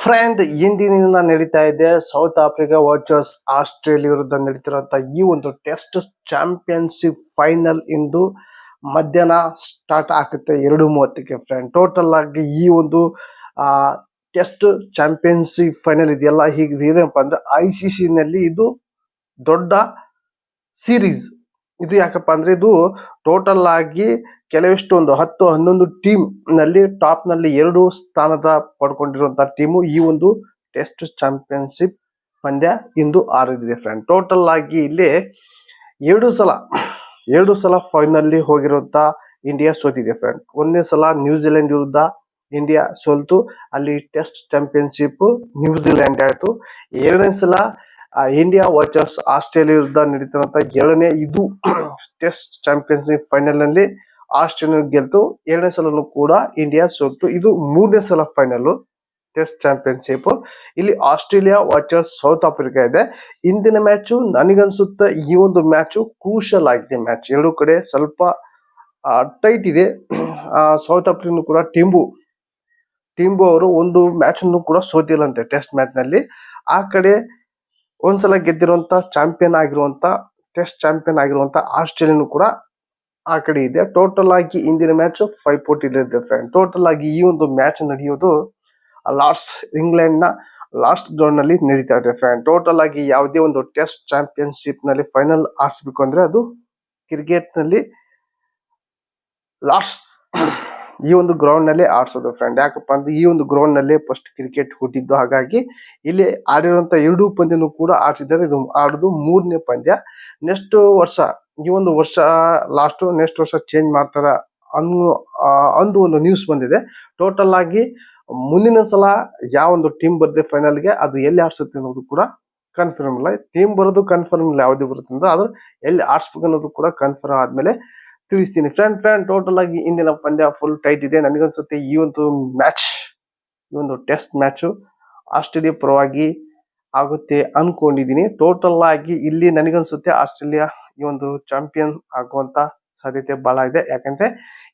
Friend ಇಂದಿನಿಂದ ನಡೀತಾ ಇದೆ ಸೌತ್ ಆಫ್ರಿಕಾ ವರ್ಸಸ್ ಆಸ್ಟ್ರೇಲಿಯಾ ವಿರುದ್ಧ ನಡೀತಿರುವಂತ ಈ ಒಂದು ಟೆಸ್ಟ್ ಚಾಂಪಿಯನ್ಶಿಪ್ ಫೈನಲ್ ಇಂದು ಮಧ್ಯಾಹ್ನ ಸ್ಟಾರ್ಟ್ ಆಗುತ್ತೆ 2:30ಕ್ಕೆ ಫ್ರೆಂಡ್. ಟೋಟಲ್ ಆಗಿ ಈ ಒಂದು ಟೆಸ್ಟ್ ಚಾಂಪಿಯನ್ಶಿಪ್ ಫೈನಲ್ ಇದೆಯಲ್ಲ, ಏನಪ್ಪ ಅಂದ್ರೆ ICC ನಲ್ಲಿ ಇದು ದೊಡ್ಡ ಸೀರೀಸ್. ಇದು ಯಾಕಪ್ಪ ಅಂದ್ರೆ ಇದು ಟೋಟಲ್ ಆಗಿ ಕೆಲವಿಷ್ಟು ಒಂದು 10-11 ಟೀಮ್ ನಲ್ಲಿ ಟಾಪ್ ನಲ್ಲಿ 2 ಸ್ಥಾನದ ಪಡ್ಕೊಂಡಿರುವಂತಹ ಟೀಮು ಈ ಒಂದು ಟೆಸ್ಟ್ ಚಾಂಪಿಯನ್ಶಿಪ್ ಪಂದ್ಯ ಇಂದು ಆಡಿದೆ ಫ್ರೆಂಡ್. ಟೋಟಲ್ ಆಗಿ ಇಲ್ಲಿ ಎರಡು ಸಲ ಫೈನಲ್ ಹೋಗಿರುವಂತ ಇಂಡಿಯಾ ಸೋತಿದೆ ಫ್ರೆಂಡ್. ಒಂದನೇ ಸಲ ನ್ಯೂಜಿಲೆಂಡ್ ವಿರುದ್ಧ ಇಂಡಿಯಾ ಸೋಲ್ತು, ಅಲ್ಲಿ ಟೆಸ್ಟ್ ಚಾಂಪಿಯನ್ಶಿಪ್ ನ್ಯೂಜಿಲೆಂಡ್ ಆಯ್ತು. ಎರಡನೇ ಸಲ ಇಂಡಿಯಾ ವರ್ಸಸ್ ಆಸ್ಟ್ರೇಲಿಯಾ ವಿರುದ್ಧ ನಡೀತಿರುವಂತ ಎರಡನೇ ಇದು ಟೆಸ್ಟ್ ಚಾಂಪಿಯನ್ಶಿಪ್ ಫೈನಲ್ ನಲ್ಲಿ ಆಸ್ಟ್ರೇಲಿಯಾ ಗೆಲ್ತು. ಎರಡನೇ ಸಲನು ಕೂಡ ಇಂಡಿಯಾ ಸೋಲ್ತು. ಇದು ಮೂರನೇ ಸಲ ಫೈನಲ್ ಟೆಸ್ಟ್ ಚಾಂಪಿಯನ್ಶಿಪ್. ಇಲ್ಲಿ ಆಸ್ಟ್ರೇಲಿಯಾ ವರ್ಸಸ್ ಸೌತ್ ಆಫ್ರಿಕಾ ಇದೆ. ಇಂದಿನ ಮ್ಯಾಚ್ ನನಗನ್ಸುತ್ತೆ ಈ ಒಂದು ಮ್ಯಾಚ್ ಕ್ರೂಷಲ್ ಆಗಿದೆ. ಮ್ಯಾಚ್ ಎರಡು ಕಡೆ ಸ್ವಲ್ಪ ಟೈಟ್ ಇದೆ. ಸೌತ್ ಆಫ್ರಿಕಾ ಕೂಡ ಟಿಂಬು ಅವರು ಒಂದು ಮ್ಯಾಚ್ ಅನ್ನು ಕೂಡ ಸೋತಿಲ್ಲಂತೆ ಟೆಸ್ಟ್ ಮ್ಯಾಚ್ ನಲ್ಲಿ. ಆ ಕಡೆ ಒಂದ್ಸಲ ಗೆದ್ದಿರುವಂತ ಟೆಸ್ಟ್ ಚಾಂಪಿಯನ್ ಆಗಿರುವಂತ ಆಸ್ಟ್ರೇಲಿಯಾ ಕೂಡ ಆ ಕಡೆ ಇದೆ. ಟೋಟಲ್ ಆಗಿ ಇಂದಿನ ಮ್ಯಾಚ್ 5-40 ಇದೆ ಫ್ರೆಂಡ್. ಟೋಟಲ್ ಆಗಿ ಈ ಒಂದು ಮ್ಯಾಚ್ ನಡೆಯೋದು ಇಂಗ್ಲೆಂಡ್ ನ ಲಾಸ್ಟ್ ಗ್ರೌಂಡ್ ನಲ್ಲಿ ನಡೀತಾ ಇದೆ ಫ್ರೆಂಡ್. ಟೋಟಲ್ ಆಗಿ ಯಾವುದೇ ಒಂದು ಟೆಸ್ಟ್ ಚಾಂಪಿಯನ್ಶಿಪ್ ನಲ್ಲಿ ಫೈನಲ್ ಆಡಿಸ್ಬೇಕು ಅಂದ್ರೆ ಅದು ಕ್ರಿಕೆಟ್ ನಲ್ಲಿ ಈ ಒಂದು ಗ್ರೌಂಡ್ ನಲ್ಲಿ ಆಡ್ಸೋದು ಫ್ರೆಂಡ್. ಯಾಕಪ್ಪ ಅಂದ್ರೆ ಈ ಒಂದು ಗ್ರೌಂಡ್ ನಲ್ಲಿ ಫಸ್ಟ್ ಕ್ರಿಕೆಟ್ ಹುಟ್ಟಿದ್ದು. ಹಾಗಾಗಿ ಇಲ್ಲಿ ಆಡಿರುವಂತ 2 ಪಂದ್ಯನೂ ಕೂಡ ಆಡ್ಸಿದ್ದಾರೆ. ಇದು ಆಡುದು 3ನೇ ಪಂದ್ಯ. ನೆಕ್ಸ್ಟ್ ವರ್ಷ ಈ ಒಂದು ವರ್ಷ ನೆಕ್ಸ್ಟ್ ವರ್ಷ ಚೇಂಜ್ ಮಾಡ್ತಾರ ಅಂದು ಒಂದು ನ್ಯೂಸ್ ಬಂದಿದೆ. ಟೋಟಲ್ ಆಗಿ ಮುಂದಿನ ಸಲ ಯಾವ ಒಂದು ಟೀಮ್ ಬರುತ್ತೆ ಫೈನಲ್ಗೆ, ಅದು ಎಲ್ಲಿ ಆಡ್ಸುತ್ತೆ ಅನ್ನೋದು ಕೂಡ ಕನ್ಫರ್ಮ್ ಇಲ್ಲ. ಟೀಮ್ ಬರೋದು ಕನ್ಫರ್ಮ್ ಇಲ್ಲ, ಯಾವ್ದು ಬರುತ್ತೆ ಅಂತ. ಆದ್ರೆ ಎಲ್ಲಿ ಆಡ್ಸ್ಬೇಕು ಅನ್ನೋದು ಕೂಡ ಕನ್ಫರ್ಮ್ ಆದ್ಮೇಲೆ ತಿಳಿಸ್ತೀನಿ ಫ್ರೆಂಡ್. ಟೋಟಲ್ ಆಗಿ ಇಂದಿನ ಪಂದ್ಯ ಫುಲ್ ಟೈಟ್ ಇದೆ. ನನಗನ್ಸುತ್ತೆ ಈ ಒಂದು ಟೆಸ್ಟ್ ಮ್ಯಾಚ್ ಆಸ್ಟ್ರೇಲಿಯಾ ಪರವಾಗಿ ಆಗುತ್ತೆ ಅನ್ಕೊಂಡಿದೀನಿ. ಟೋಟಲ್ ಆಗಿ ಇಲ್ಲಿ ನನಗನ್ಸುತ್ತೆ ಆಸ್ಟ್ರೇಲಿಯಾ ಈ ಒಂದು ಚಾಂಪಿಯನ್ ಆಗುವಂತ ಸಾಧ್ಯತೆ ಬಹಳ ಇದೆ. ಯಾಕಂದ್ರೆ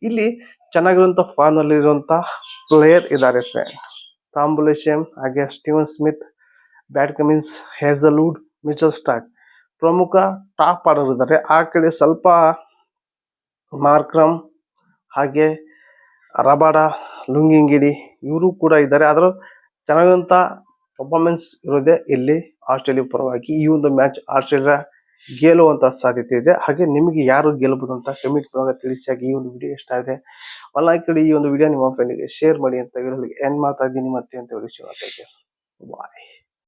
ಇಲ್ಲಿ ಚೆನ್ನಾಗಿರುವಂತ ಫಾರ್ಮ್ ಅಲ್ಲಿ ಇರುವಂತ ಪ್ಲೇಯರ್ ಇದ್ದಾರೆ ಫ್ರೆಂಡ್. ತಾಂಬುಲೇಶನ್ ಹಾಗೆ Steven Smith, Pat Cummins, Hazlewood, Mitchell Starc ಪ್ರಮುಖ ಟಾಪ್ ಆಡರ್ ಇದ್ದಾರೆ. ಆ ಕಡೆ ಸ್ವಲ್ಪ ಮಾರ್ಕ್ರಮ್ ಹಾಗೆ ರಬಾಡ, ಲುಂಗಿಂಗಿಡಿ ಇವರು ಕೂಡ ಇದ್ದಾರೆ. ಆದ್ರೂ ಚೆನ್ನಾಗಿರುವಂತ ಪರ್ಫಾರ್ಮೆನ್ಸ್ ಇರೋದೇ ಇಲ್ಲಿ ಆಸ್ಟ್ರೇಲಿಯಾ ಪರವಾಗಿ. ಈ ಒಂದು ಮ್ಯಾಚ್ ಆಸ್ಟ್ರೇಲಿಯಾ ಗೆಲ್ಲುವಂತ ಸಾಧ್ಯತೆ ಇದೆ. ಹಾಗೆ ನಿಮಗೆ ಯಾರು ಗೆಲ್ಲಬಹುದು ಅಂತ ಕಮೆಂಟ್ ಮೂಲಕ ತಿಳಿಸಿ. ಹಾಗೆ ಈ ಒಂದು ವಿಡಿಯೋ ಇಷ್ಟ ಆಗಿದೆ ಈ ಒಂದು ವಿಡಿಯೋ ನಿಮ್ಮ ಫ್ರೆಂಡ್ಗೆ ಶೇರ್ ಮಾಡಿ ಅಂತ ಹೇಳಿ ಎಂಡ್ ಮಾಡ್ತಾ ಇದ್ದೀನಿ ಮತ್ತೆ ಅಂತ ಹೇಳಿ.